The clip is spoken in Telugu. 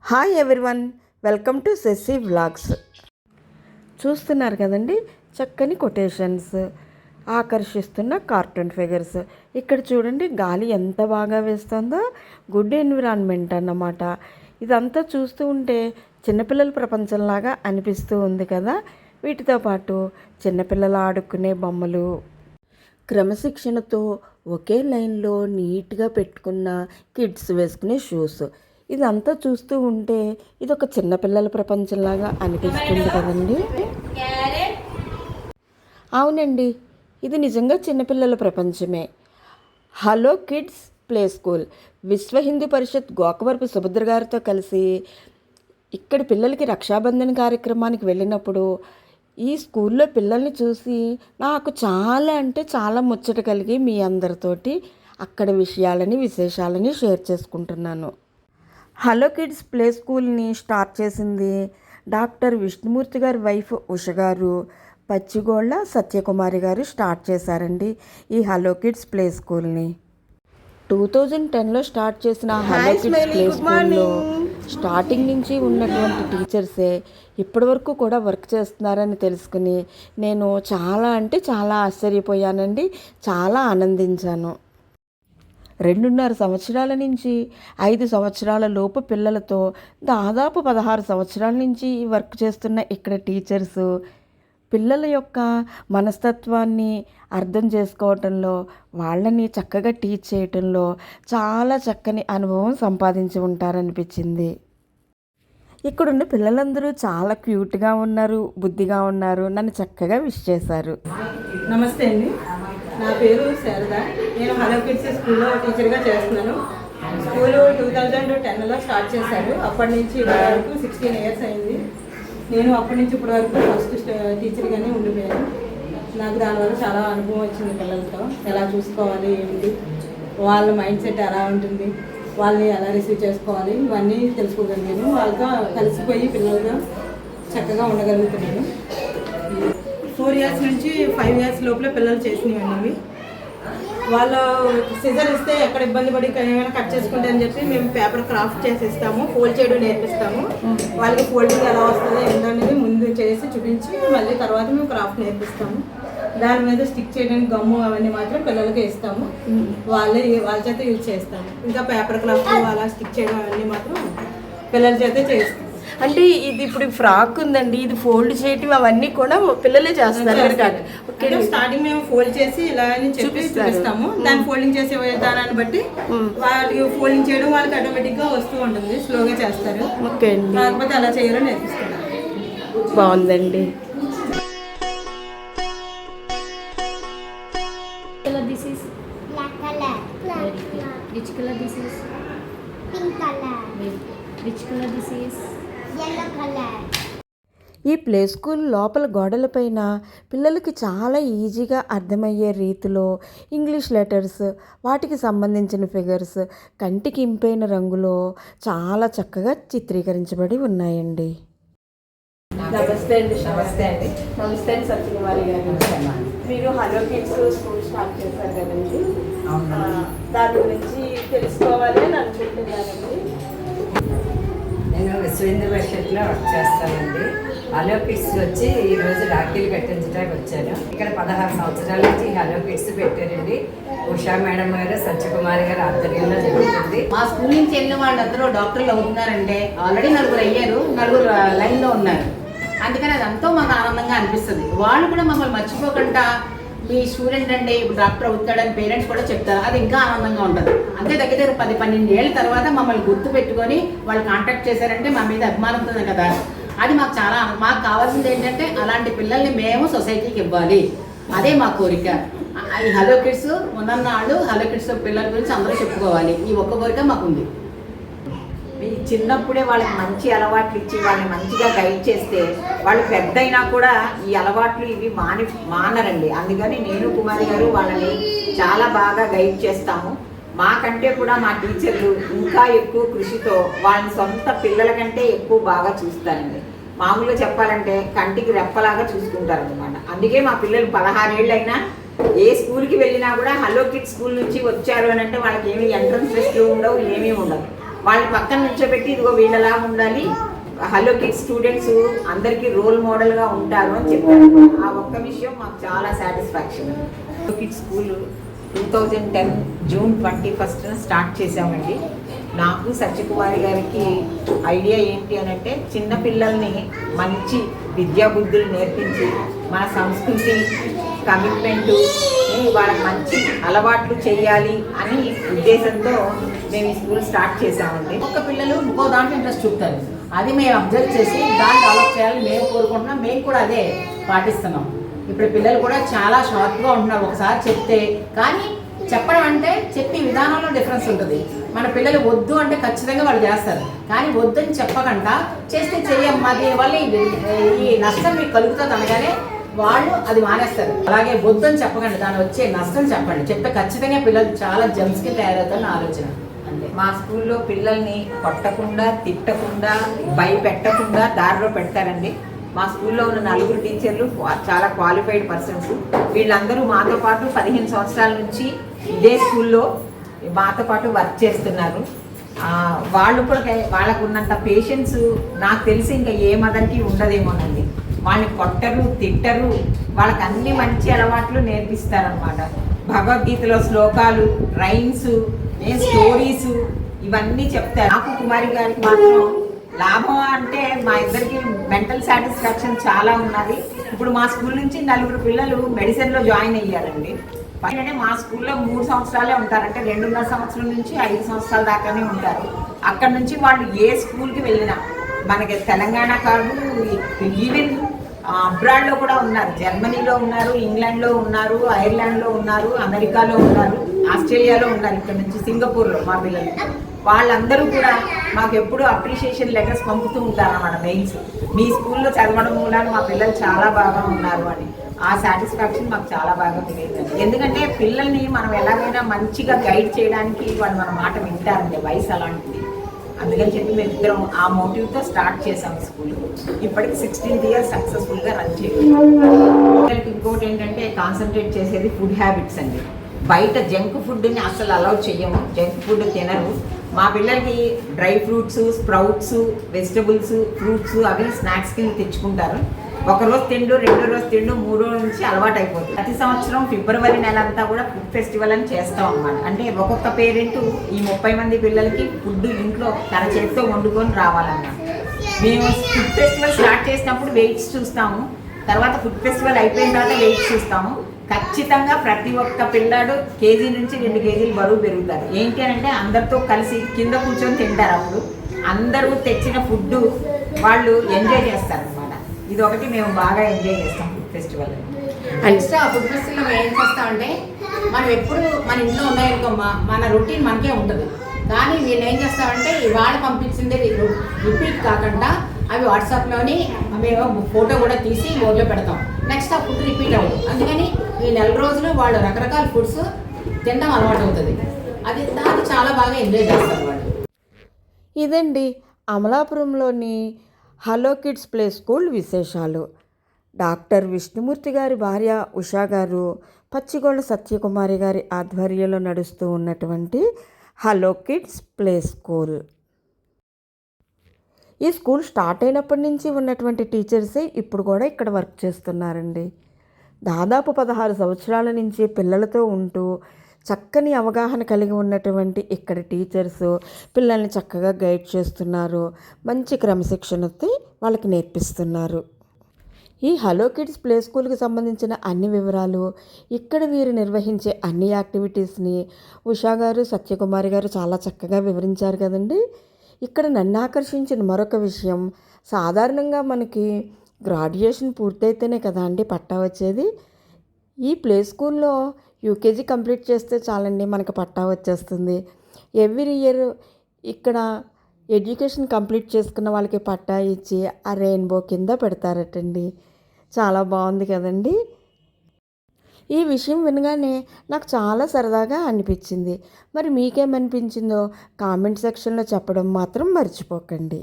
Hi everyone, welcome to Shashi vlogs. చూస్తున్నారు కదండి, చక్కని కొటేషన్స్, ఆకర్షిస్తున్న కార్టూన్ ఫిగర్స్. ఇక్కడ చూడండి, గాలి ఎంత బాగా వేస్తుందో. గుడ్ ఎన్విరాన్మెంట్ అన్నమాట. ఇదంతా చూస్తూ ఉంటే చిన్నపిల్లల ప్రపంచంలాగా అనిపిస్తూ ఉంది కదా. వీటితో పాటు చిన్నపిల్లలు ఆడుకునే బొమ్మలు, క్రమశిక్షణతో ఒకే లైన్లో నీట్గా పెట్టుకున్న కిడ్స్ వేసుకునే షూస్. ఇదంతా చూస్తూ ఉంటే ఇది ఒక చిన్నపిల్లల ప్రపంచంలాగా అనిపిస్తుంది కదండి. అవునండి, ఇది నిజంగా చిన్నపిల్లల ప్రపంచమే. హలో కిడ్స్ ప్లే స్కూల్ విశ్వ హిందూ పరిషత్ గోకవరపు సుభద్ర గారితో కలిసి ఇక్కడి పిల్లలకి రక్షాబంధన్ కార్యక్రమానికి వెళ్ళినప్పుడు ఈ స్కూల్లో పిల్లల్ని చూసి నాకు చాలా అంటే చాలా ముచ్చట కలిగి మీ అందరితోటి అక్కడ విషయాలని విశేషాలని షేర్ చేసుకుంటున్నాను. హలో కిడ్స్ ప్లే స్కూల్ని స్టార్ట్ చేసింది డాక్టర్ విష్ణుమూర్తి గారి వైఫ్ ఉష గారు, పచ్చిగోళ్ళ సత్యకుమారి గారు స్టార్ట్ చేశారండి ఈ హలో కిడ్స్ ప్లే స్కూల్ని. 2010లో స్టార్ట్ చేసిన హలో కిడ్స్ ప్లే స్కూల్లో స్టార్టింగ్ నుంచి ఉన్నటువంటి టీచర్సే ఇప్పటి వరకు కూడా వర్క్ చేస్తున్నారని తెలుసుకుని నేను చాలా అంటే చాలా ఆశ్చర్యపోయానండి, చాలా ఆనందించాను. 2.5 సంవత్సరాల నుంచి 5 సంవత్సరాల లోపు పిల్లలతో దాదాపు 16 సంవత్సరాల నుంచి వర్క్ చేస్తున్న ఇక్కడ టీచర్స్ పిల్లల యొక్క మనస్తత్వాన్ని అర్థం చేసుకోవటంలో, వాళ్ళని చక్కగా టీచ్ చేయటంలో చాలా చక్కని అనుభవం సంపాదించి ఉంటారనిపించింది. ఇక్కడున్న పిల్లలందరూ చాలా క్యూట్గా ఉన్నారు, బుద్ధిగా ఉన్నారు, నన్ను చక్కగా విష్ చేశారు. నమస్తే అండి, నా పేరు శారద. నేను హలో కిడ్స్ స్కూల్లో టీచర్గా చేస్తున్నాను. స్కూలు 2010లో స్టార్ట్ చేశారు. అప్పటి నుంచి ఇప్పటి వరకు 16 ఇయర్స్ అయింది. నేను అప్పటి నుంచి ఇప్పటి వరకు ఫస్ట్ టీచర్గానే ఉండిపోయాను. నాకు దానివల్ల చాలా అనుభవం వచ్చింది. పిల్లలతో ఎలా చూసుకోవాలి, ఏంటి, వాళ్ళ మైండ్ సెట్ ఎలా ఉంటుంది, వాళ్ళని ఎలా రిసీవ్ చేసుకోవాలి, ఇవన్నీ తెలుసుకోగలిగాను. వాళ్ళతో కలిసిపోయి పిల్లలతో చక్కగా ఉండగలుగుతున్నాను. 4 ఇయర్స్ నుంచి 5 ఇయర్స్ లోపల పిల్లలు చేసినవి. వాళ్ళు సిజర్ ఇస్తే ఎక్కడ ఇబ్బంది పడి ఏమైనా కట్ చేసుకుంటే అని చెప్పి మేము పేపర్ క్రాఫ్ట్ చేసి ఇస్తాము, ఫోల్డ్ చేయడం నేర్పిస్తాము. వాళ్ళకి ఫోల్డింగ్ ఎలా వస్తుందో ఏంటనేది ముందు చేసి చూపించి మళ్ళీ తర్వాత మేము క్రాఫ్ట్ నేర్పిస్తాము. దాని మీద స్టిక్ చేయడానికి గమ్ము అవన్నీ మాత్రం పిల్లలకి ఇస్తాము, వాళ్ళ చేత యూజ్ చేస్తాము. ఇంకా పేపర్ క్రాఫ్ట్ అలా స్టిక్ చేయడం అవన్నీ మాత్రం పిల్లల చేత చేస్తాము. అంటే ఇది ఇప్పుడు ఫ్రాక్ ఉందండి, ఇది ఫోల్డ్ చేయటం అవన్నీ కూడా పిల్లలే చేస్తారు. స్టార్టింగ్ మేము ఫోల్డ్ చేసి ఇలా చూపిస్తాము. దాన్ని ఫోల్డింగ్ చేసే విధానాన్ని బట్టి వాళ్ళకి ఫోల్డింగ్ చేయడం వాళ్ళకి ఆటోమేటిక్ గా వస్తూ ఉంటుంది, స్లోగా చేస్తారు. ఓకే అండి, కాకపోతే అలా చేయాలో నేర్పిస్తున్నారు. బాగుందండి. Which color this is? Pink color. Which color this is? Yellow color. ఈ ప్లే స్కూల్ లోపల గోడలపైన పిల్లలకి చాలా ఈజీగా అర్థమయ్యే రీతిలో ఇంగ్లీష్ లెటర్స్, వాటికి సంబంధించిన ఫిగర్స్ కంటికి ఇంపైన రంగులో చాలా చక్కగా చిత్రీకరించబడి ఉన్నాయండి. నమస్తే అండి. నమస్తే అండి. నమస్తే అండి సత్యకుమారి గారు. మీరు హలో కిడ్స్ స్కూల్ స్టార్ట్ చేశారు కదండి, దాని గురించి తెలుసుకోవాలి అని అనుకుంటున్నానండి. నేను విశ్వ హిందూ పరిషత్లో వర్క్ చేస్తానండి. హలో కిడ్స్ వచ్చి ఈరోజు రాఖీలు కట్టించడానికి వచ్చాను. ఇక్కడ 16 సంవత్సరాల నుంచి హలో కిడ్స్ పెట్టారండి. ఉషా మేడం గారు, సత్యకుమారి గారు ఆధ్వర్యంలో జరుగుతుంది. మా స్కూల్ నుంచి వెళ్ళిన వాళ్ళందరూ డాక్టర్లు అవుతున్నారంటే ఆల్రెడీ 4 అయ్యారు, 4 లైన్లో ఉన్నారు. అందుకని అది ఎంతో మాకు ఆనందంగా అనిపిస్తుంది. వాళ్ళు కూడా మమ్మల్ని మర్చిపోకుండా మీ స్టూడెంట్ అంటే ఇప్పుడు డాక్టర్ అవుతాడని పేరెంట్స్ కూడా చెప్తారు, అది ఇంకా ఆనందంగా ఉంటుంది. అంతే దగ్గర 10-12 ఏళ్ళ తర్వాత మమ్మల్ని గుర్తు పెట్టుకొని వాళ్ళు కాంటాక్ట్ చేశారంటే మా మీద అభిమానంతో కదా, అది మాకు చాలా మాకు కావాల్సింది ఏంటంటే అలాంటి పిల్లల్ని మేము సొసైటీకి ఇవ్వాలి, అదే మా కోరిక. ఈ హలో కిడ్స్ ఉన్ననాళ్ళు హలో కిడ్స్ పిల్లల గురించి అందరూ చెప్పుకోవాలి, ఈ ఒక్క కోరిక మాకుంది. చిన్నప్పుడే వాళ్ళకి మంచి అలవాట్లు ఇచ్చి వాళ్ళని మంచిగా గైడ్ చేస్తే వాళ్ళు పెద్ద అయినా కూడా ఈ అలవాట్లు ఇవి మానరండి. అందుకని నేను కుమారి గారు వాళ్ళని చాలా బాగా గైడ్ చేస్తాము. మాకంటే కూడా మా టీచర్లు ఇంకా ఎక్కువ కృషితో వాళ్ళని సొంత పిల్లల కంటే ఎక్కువ బాగా చూస్తారండి. మామూలుగా చెప్పాలంటే కంటికి రెప్పలాగా చూసుకుంటారు అనమాట. అందుకే మా పిల్లలు 16 ఏళ్ళైనా ఏ స్కూల్కి వెళ్ళినా కూడా హలో కిడ్స్ స్కూల్ నుంచి వచ్చారు అని అంటే వాళ్ళకి ఏమి ఎంట్రన్స్ టెస్ట్లు ఉండవు, ఏమీ ఉండవు. వాళ్ళ పక్కన నుంచోబెట్టి ఇదిగో వీళ్ళలా ఉండాలి, హలో కిడ్స్ స్టూడెంట్స్ అందరికీ రోల్ మోడల్గా ఉంటారు అని చెప్పారు. ఆ ఒక్క విషయం మాకు చాలా satisfaction. Hello kids school 2010 June 21 start చేశామండి. నాకు సత్యకుమారి గారికి ఐడియా ఏంటి అని అంటే, చిన్నపిల్లల్ని మంచి విద్యాబుద్ధులు నేర్పించి మన సంస్కృతి కమిట్మెంటు వాళ్ళకి మంచి అలవాట్లు చేయాలి అని ఉద్దేశంతో మేము ఈ స్కూల్ స్టార్ట్ చేసామండి. ఒక్క పిల్లలు ఇంకో దాంట్లో ఇంట్రెస్ట్ చూపుతారు, అది మేము అబ్జర్వ్ చేసి దాన్ని డెవలప్ చేయాలని మేము కోరుకుంటున్నాం. మేము కూడా అదే పాటిస్తున్నాం. ఇప్పుడు పిల్లలు కూడా చాలా షార్ప్గా ఉంటున్నారు. ఒకసారి చెప్తే కానీ చెప్పడం అంటే చెప్పే విధానంలో డిఫరెన్స్ ఉంటుంది. మన పిల్లలు వద్దు అంటే ఖచ్చితంగా వాళ్ళు చేస్తారు, కానీ వద్దని చెప్పకుండా చేస్తే చెయ్యమ్మా దీనివల్ల ఈ నష్టం మీకు కలుగుతుంది అనగానే వాళ్ళు అది మానేస్తారు. అలాగే వద్దని చెప్పకండి, దాని వచ్చే నష్టం చెప్పండి. చెప్తే ఖచ్చితంగా పిల్లలు చాలా జమ్స్కి తయారవుతారని ఆలోచన. అంతే. మా స్కూల్లో పిల్లల్ని కొట్టకుండా, తిట్టకుండా, భయపెట్టకుండా దారిలో పెడతారండి. మా స్కూల్లో ఉన్న 4 టీచర్లు చాలా క్వాలిఫైడ్ పర్సన్స్. వీళ్ళందరూ మాతో పాటు 15 సంవత్సరాల నుంచి ఇదే స్కూల్లో మాతో పాటు వర్క్ చేస్తున్నారు. వాళ్ళు కూడా వాళ్ళకు ఉన్నంత పేషెన్స్ నాకు తెలిసి ఇంకా ఏ మదర్కి ఉండదేమోనండి. వాళ్ళని కొట్టరు, తిట్టరు, వాళ్ళకి అన్ని మంచి అలవాట్లు నేర్పిస్తారనమాట. భగవద్గీతలో శ్లోకాలు, రైమ్స్, స్టోరీస్ ఇవన్నీ చెప్తారు. నాకు కుమారి గారికి మాత్రం లాభం అంటే మా ఇద్దరికి మెంటల్ సాటిస్ఫాక్షన్ చాలా ఉన్నది. ఇప్పుడు మా స్కూల్ నుంచి 4 పిల్లలు మెడిసిన్లో జాయిన్ అయ్యారండి. అంటే మా స్కూల్లో 3 సంవత్సరాలే ఉంటారు, అంటే 2.5 సంవత్సరం నుంచి 5 సంవత్సరాల దాకానే ఉంటారు. అక్కడ నుంచి వాళ్ళు ఏ స్కూల్కి వెళ్ళినా మనకి తెలంగాణ కాదు, ఈవెన్ అబ్రాడ్లో కూడా ఉన్నారు. జర్మనీలో ఉన్నారు, ఇంగ్లాండ్లో ఉన్నారు, ఐర్లాండ్లో ఉన్నారు, అమెరికాలో ఉన్నారు, ఆస్ట్రేలియాలో ఉన్నారు, ఇక్కడ నుంచి సింగపూర్లో మా పిల్లలు. వాళ్ళందరూ కూడా మాకు ఎప్పుడూ అప్రిషియేషన్ లెటర్స్ పంపుతూ ఉంటారు అన్నమాట, మెయిల్స్. మీ స్కూల్లో చదవడం మూలాన మా పిల్లలు చాలా బాగా ఉన్నారు అని. ఆ సాటిస్ఫాక్షన్ మాకు చాలా బాగా తెలియదు. ఎందుకంటే పిల్లల్ని మనం ఎలాగైనా మంచిగా గైడ్ చేయడానికి వాళ్ళు మన మాట వింటారండి, వయసు అలాంటిది. అందుకని చెప్పి మేము ఇద్దరం ఆ మోటివ్తో స్టార్ట్ చేసాం స్కూల్. ఇప్పటికి 16 years సక్సెస్ఫుల్గా రన్ చేయాలి. పిల్లలకి ఇంకోటి ఏంటంటే కాన్సన్ట్రేట్ చేసేది ఫుడ్ హ్యాబిట్స్ అండి. బయట జంక్ ఫుడ్ని అసలు అలౌ చెయ్యము, జంక్ ఫుడ్ తినరు. మా పిల్లలకి dry fruits, sprouts, vegetables, fruits అవి స్నాక్స్ కింద తెచ్చుకుంటారు. ఒకరోజు తిండు, 2వ రోజు తిండు, 3వ రోజు నుంచి అలవాటు అయిపోతుంది. ప్రతి సంవత్సరం ఫిబ్రవరి నెల అంతా కూడా ఫుడ్ ఫెస్టివల్ అని చేస్తాం అన్నమాట. అంటే ఒక్కొక్క పేరెంట్ ఈ 30 మంది పిల్లలకి ఫుడ్ ఇంట్లో తన చేతితో వండుకొని రావాలన్నమాట. మేము ఫుడ్ ఫెస్టివల్ స్టార్ట్ చేసినప్పుడు వెయిట్స్ చూస్తాము, తర్వాత ఫుడ్ ఫెస్టివల్ అయిపోయిన తర్వాత వెయిట్స్ చూస్తాము. ఖచ్చితంగా ప్రతి ఒక్క పిల్లాడు కేజీ నుంచి 2 కేజీలు బరువు పెరుగుతారు. ఏంటి అంటే అందరితో కలిసి కింద కూర్చొని తింటారు. అప్పుడు అందరూ తెచ్చిన ఫుడ్ వాళ్ళు ఎంజాయ్ చేస్తారు అనమాట. ఇది ఒకటి మేము బాగా ఎంజాయ్ చేస్తాం ఫుడ్ ఫెస్టివల్. నెక్స్ట్ ఆ ఫుడ్ ఫెస్టివల్ మేము ఏం చేస్తామంటే, మనం ఎప్పుడు మన ఇంట్లో ఉన్నాయనుకో మన రొటీన్ మనకే ఉంటుంది, కానీ వీళ్ళు ఏం చేస్తామంటే ఇవాళ పంపించిందే రిపీట్ కాకుండా అవి వాట్సాప్లోని మేము ఫోటో కూడా తీసి బోర్డులో పెడతాం. నెక్స్ట్ ఆ ఫుడ్ రిపీట్ అవ్వదు. అందుకని ఈ 4 రోజులు వాళ్ళు రకరకాల ఫుడ్స్ తినడం అలవాటు అవుతుంది. అది దాన్ని చాలా బాగా ఎంజాయ్ చేస్తారు వాళ్ళు. ఇదండి అమలాపురంలోని హలో కిడ్స్ ప్లే స్కూల్ విశేషాలు. డాక్టర్ విష్ణుమూర్తి గారి భార్య ఉషా గారు, పచ్చిగొండ సత్యకుమారి గారి ఆధ్వర్యంలో నడుస్తూ ఉన్నటువంటి హలో కిడ్స్ ప్లే స్కూల్. ఈ స్కూల్ స్టార్ట్ అయినప్పటి నుంచి ఉన్నటువంటి టీచర్సే ఇప్పుడు కూడా ఇక్కడ వర్క్ చేస్తున్నారండి. దాదాపు 16 సంవత్సరాల నుంచి పిల్లలతో ఉంటూ చక్కని అవగాహన కలిగి ఉన్నటువంటి ఇక్కడ టీచర్స్ పిల్లల్ని చక్కగా గైడ్ చేస్తున్నారు, మంచి క్రమశిక్షణతో వాళ్ళకి నేర్పిస్తున్నారు. ఈ హలో కిడ్స్ ప్లే స్కూల్కి సంబంధించిన అన్ని వివరాలు, ఇక్కడ వీరు నిర్వహించే అన్ని యాక్టివిటీస్ని ఉషా గారు, సత్యకుమారి గారు చాలా చక్కగా వివరించారు కదండి. ఇక్కడ నన్ను ఆకర్షించిన మరొక విషయం, సాధారణంగా మనకి గ్రాడ్యుయేషన్ పూర్తయితేనే కదా అండి పట్టా వచ్చేది. ఈ ప్లే స్కూల్లో యూకేజీ కంప్లీట్ చేస్తే చాలండి మనకు పట్టా వచ్చేస్తుంది. ఎవ్రీ ఇయర్ ఇక్కడ ఎడ్యుకేషన్ కంప్లీట్ చేసుకున్న వాళ్ళకి పట్టా ఇచ్చి ఆ రెయిన్బో కింద పెడతారటండి. చాలా బాగుంది కదండి. ఈ విషయం వినగానే నాకు చాలా సరదాగా అనిపించింది. మరి మీకేమనిపించిందో కామెంట్ సెక్షన్లో చెప్పడం మాత్రం మర్చిపోకండి.